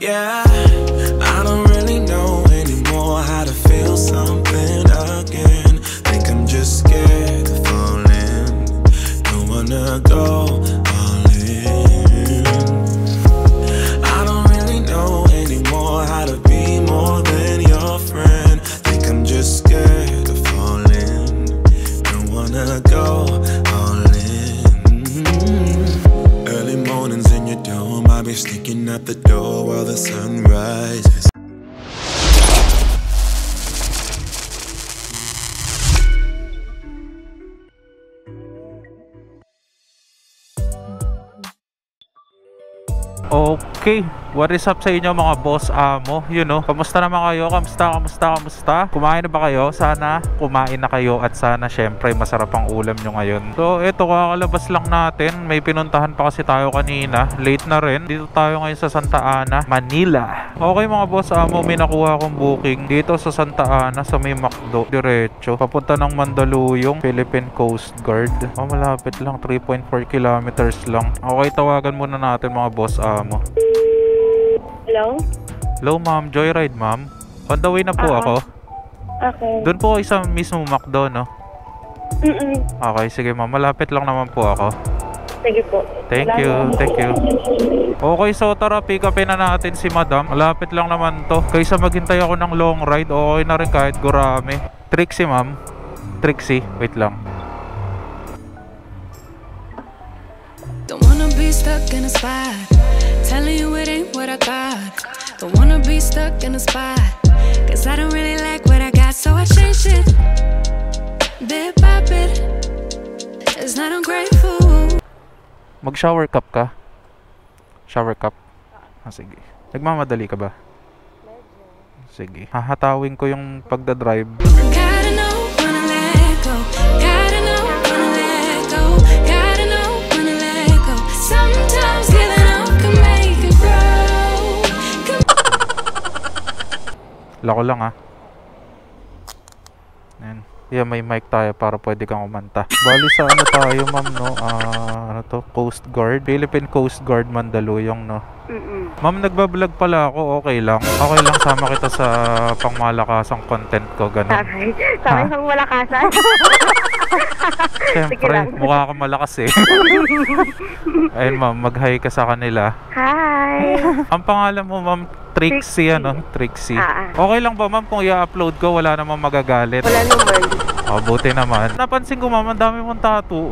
Yeah, I don't really know anymore how to feel something again. Think I'm just scared of falling. Don't wanna go all in. I don't really know anymore how to be more than your friend. Think I'm just scared of falling. Don't wanna go all in. Early mornings in your dome, I'll be sneaking out the door while the sun rises. Okay, what is up sa inyo mga boss amo? You know, kamusta naman kayo? Kamusta? Kumain na ba kayo? Sana kumain na kayo at sana syempre masarap ang ulam nyo ngayon. So eto, kakalabas lang natin. May pinuntahan pa kasi tayo kanina. Late na rin. Dito tayo ngayon sa Santa Ana, Manila. Okay mga boss amo, may nakuha akong booking dito sa Santa Ana sa may McDo. Diretso papunta ng Mandaluyong, Philippine Coast Guard. Malapit lang, 3.4 kilometers lang. Okay, tawagan muna natin mga boss amo. Hello? Hello ma'am, joyride ma'am. On the way na po ako. Okay. Doon po isa mismo McDo, no? Okay, sige ma'am, malapit lang naman po ako. Sige po. Thank you. Okay, so tara, pick upin na natin si madam. Malapit lang naman to. Kaysa maghintay ako ng long ride, okay na rin kahit gurami. Trixie ma'am. Trixie, wait lang. Don't wanna be stuck in a spot, telling you it ain't what I thought. Don't wanna be stuck in a spot, cause I don't really like what I got, so I changed it. Bit by bit, it's not ungrateful. Mag-shower cup ka? Shower cup? Sige. Nagmamadali ka ba? Sige. Hahatawin ko yung pagdadrive. Gotta know when to let go. Gotta know when to let go. Gotta know when to let go. Sometimes giving up can make it grow. Lako lang ha. Ayan. Yeah, may mic tayo para pwede kang kumanta. Bali sa ano tayo ma'am, no? Ano to? Coast Guard? Philippine Coast Guard Mandaluyong, no? Ma'am, nagbablog pala ako. Okay lang. Okay lang, sama kita sa pangmalakasang content ko. Ganun. Sabi pang malakasan. Siyempre, mukha kang malakas eh. Ayun ma'am, mag-hi ka sa kanila. Hi! Ang pangalan mo ma'am, Trixie, ano? Trixie. Okay lang ba ma'am kung i-upload ko? Wala namang magagalit. Wala naman. Oh, buti naman. Napansin ko ma'am, ang dami mong tattoo.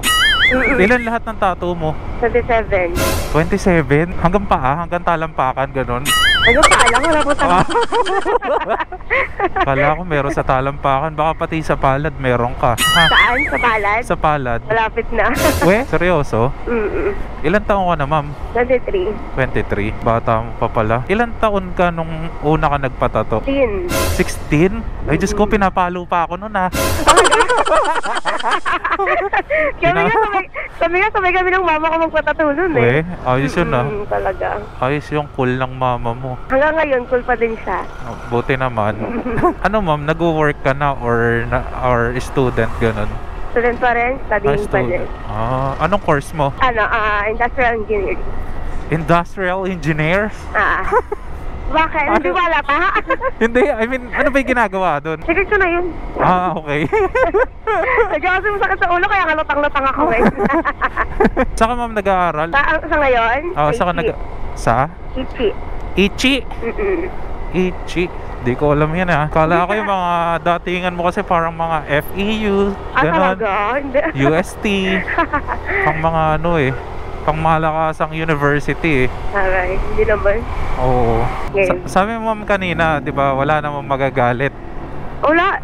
Ilan lahat ng tattoo mo? 27. 27? Hanggang paa? Hanggang talampakan? Ganon? Ano pa alam? Wala po tayo. Kala ko meron sa talampakan. Baka pati sa palad meron ka. Ha? Saan? Sa palad? Sa palad? Malapit na. We? Seryoso? Ilan taon ka na ma'am? 23. 23? Bata mo pa pala. Ilan taon ka nung una ka nagpatato? 16? Ay Diyos ko, pinapalo pa ako nun ha. Sabi nga, sabay kami ng mama ko magpatato nun eh. We? Ayos yun ah. Talaga. Ayos yung cool ng mama mo. Hanggang ngayon, cool pa din siya. Oh, buti naman. Ano ma'am, nag-work ka na or student ganun? Student pa rin, studying pa rin. Anong course mo? Industrial engineering. Industrial engineer? Bakit? Hindi wala pa? Hindi, I mean, ano ba yung ginagawa doon? Secret ko na yun. Okay. Medyo kasi masakit sa ulo, kaya kalutang-lutang ako eh. Saka ma'am nag-aaral? Sa ngayon? Sa? Ichi. Ichi? Ichi? Di ko alam yan ha. Kala ko yung mga datingan mo kasi parang mga FEU, gano'n. Talaga? UST. Pang mga ano eh. Pang malakasang university eh. Alright, hindi naman. Oo. Sabi mo ma'am kanina, di ba, wala namang magagalit. Wala.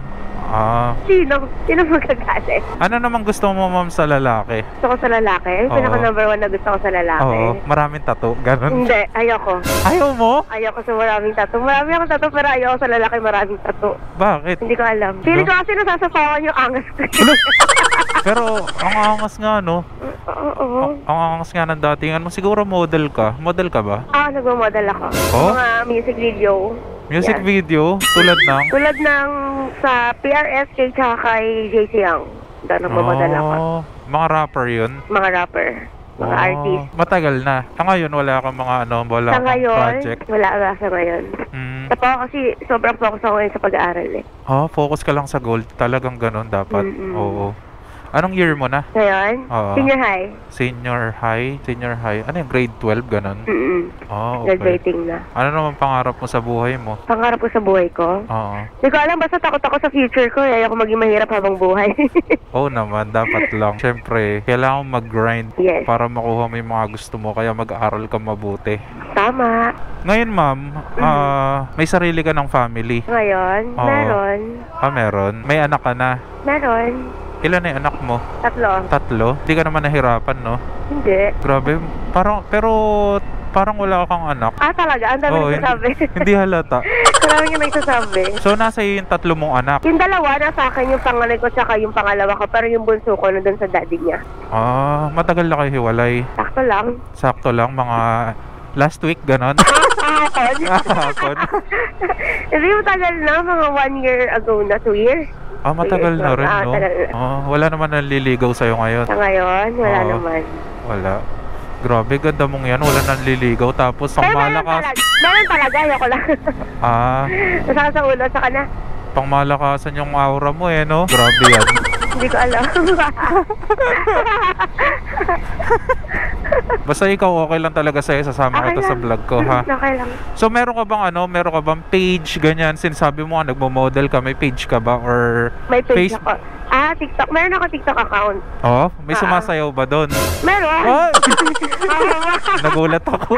Sino magagalit? Ano naman gusto mo ma'am sa lalaki? Gusto ko sa lalaki? Yung pinaka number 1 na gusto ko sa lalaki. Oo, maraming tattoo, ganun. Hindi, ayoko. Ayaw mo? Ayoko sa maraming tattoo. Marami akong tattoo pero ayoko sa lalaki maraming tattoo. Bakit? Hindi ko alam. Feeling ko kasi nasasapawan yung angas ko. Pero ang angas nga no? Oo. Ang angas nga ng datingan mo. Siguro model ka. Model ka ba? Nagmo-model ako. Oh? Mga music video. Music Yan. video? Tulad ng? Tulad ng sa PRSK tsaka kay JC Young. Doon nagmo-model ako. Mga rapper yun? Mga rapper. mga artist. Matagal na. Ngayon, wala kang mga wala Sa kang ngayon, project. wala sa ngayon. Tapos ako kasi sobrang focus ako ngayon sa pag-aaral eh. Focus ka lang sa goal. Talagang ganun dapat. Oo. Anong year mo na? Ngayon, Oo. senior high. Senior high. Ano yung grade 12, ganun? Okay. Graduating na. Ano naman pangarap mo sa buhay mo? Pangarap ko sa buhay ko? Oo. Hindi ko alam, basta takot ako sa future ko. Ayoko maging mahirap habang buhay. Oo naman, dapat lang. Siyempre, kailangan mag-grind Yes. para makuha mo yung mga gusto mo. Kaya mag-aaral ka mabuti. Tama. Ngayon, ma'am, may sarili ka ng family. Ngayon, Oo. meron. Meron. May anak ka na. Meron. Ilan na yung anak mo? 3. 3? Hindi ka naman nahirapan, no? Hindi. Grabe. Pero parang wala kang anak. Talaga? Ang dami Oo, nagsasabi. Hindi halata. Marami yung nagsasabi. So, nasa iyo yung 3 mong anak. Yung 2, nasa akin yung panganay ko tsaka yung pangalawa ko. Pero yung bunso ko nandun sa daddy niya. Matagal na kayo hiwalay. Sakto lang. Sakto lang, mga last week, ganon. Kahapon. Hindi mo tagal na, mga 1 year ago na, 2 years. Matagal na rin, no? Tagal na. Wala naman nanliligaw sa'yo ngayon. Sa ngayon, wala naman. Wala. Grabe, ganda mong yan. Wala nanliligaw. Tapos, ang Pero malakas. meron talaga, ayoko lang. Nasaka sa ulo, saka na. Pang malakasan yung aura mo no? Grabe yan. Hindi ko alam. Basta ikaw okay lang talaga sa'yo, sasama Okay kita sa lang. vlog ko, ha? Okay lang. So meron ka bang page, ganyan? Sinasabi mo nga nagmo-model ka, may page ka ba? Or May page Face- ako. TikTok. Meron ako TikTok account. may sumasayaw ba doon? Meron. Ay! Nagulat ako.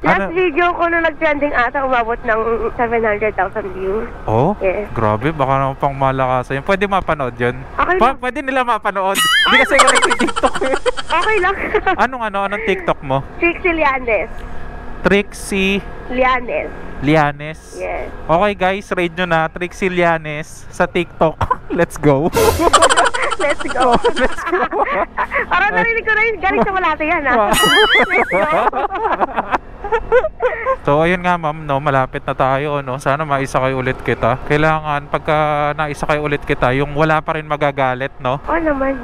Last video ko nung nag-trending umabot ng 700,000 views. Yes. Grabe, baka naman pang malakasan yun. Pwede mapanood yun? Okay lang. Pwede nila mapanood. Hindi kasi ako nag-TikTok eh. Okay lang. Anong TikTok mo? Trixie Lianes. Trixie Lianes. Yes. Okay guys, rate nyo na Trixie Lianes sa TikTok. Let's go. Let's go. Let's go. Parang narinig ko na yun. Galing sa Malate yan, Let's go. So ayun nga ma'am, malapit na tayo, sana maisakay ulit kita. Kailangan pagka naisakay ulit kita, yung wala pa rin magagalit, no? Oo naman.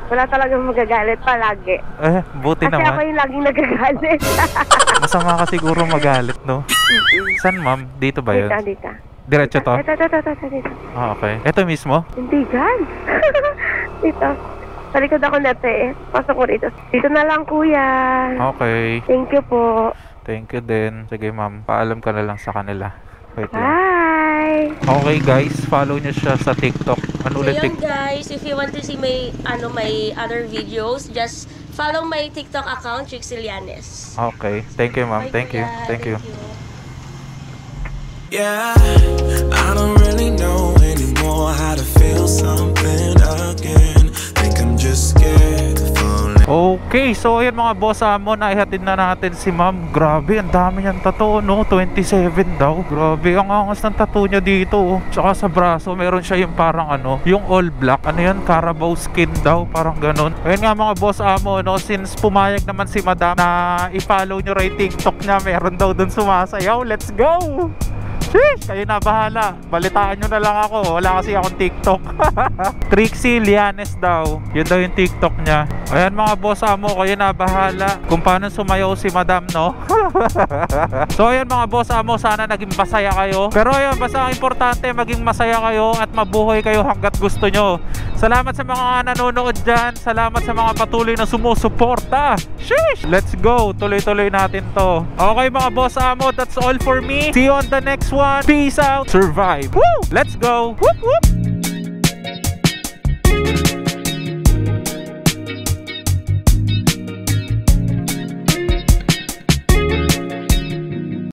Wala talagang magagalit palagi. Buti Kasi ako naman. yung laging nagagalit. Masama ka siguro magalit, no? Saan ma'am? Dito ba yun? Dito. Diretso to? Ito. Dito. Okay. Ito mismo? Hindi dyan. Dito. Sa likod ako pasok ko rito. Dito na lang, kuya. Okay. Thank you po. Thank you din. Sige ma'am, paalam ka na lang sa kanila. Wait lang. Bye! Okay guys, follow niyo siya sa TikTok. So yun guys, if you want to see my other videos, just follow my TikTok account, Trixie Lianes. Okay. Thank you ma'am. Thank you. Thank you. Yeah, I don't really know anymore how to feel something again. Think I'm just scared of falling. Okay, so ayan mga boss mo, naihatid na natin si ma'am. Grabe, ang dami niyang tattoo, 27 daw. Grabe, ang angas ng tattoo niya dito. Tsaka sa braso, meron siya yung parang yung all black. Ano yan? Carabao skin daw, parang ganun. Ayan nga mga boss mo, since pumayag naman si madam na i-follow nyo rin TikTok niya, meron daw dun sumasayaw. Let's go! Sheesh! Kayo na bahala. Balitaan nyo na lang ako. Wala kasi akong TikTok. Trixie Lianes daw. Yun daw yung TikTok niya. Ayan mga boss mo, kayo na bahala kung paano sumayaw si madam, no? So ayan mga boss mo, sana naging masaya kayo. Pero ayan, basta ang importante, maging masaya kayo at mabuhay kayo hanggat gusto nyo. Salamat sa mga nanonood dyan. Salamat sa mga patuloy na sumusuporta. Sheesh! Let's go. Tuloy-tuloy natin to. Okay mga boss mo, that's all for me. See you on the next one. Peace out. Survive. Woo! Let's go. Whoop whoop.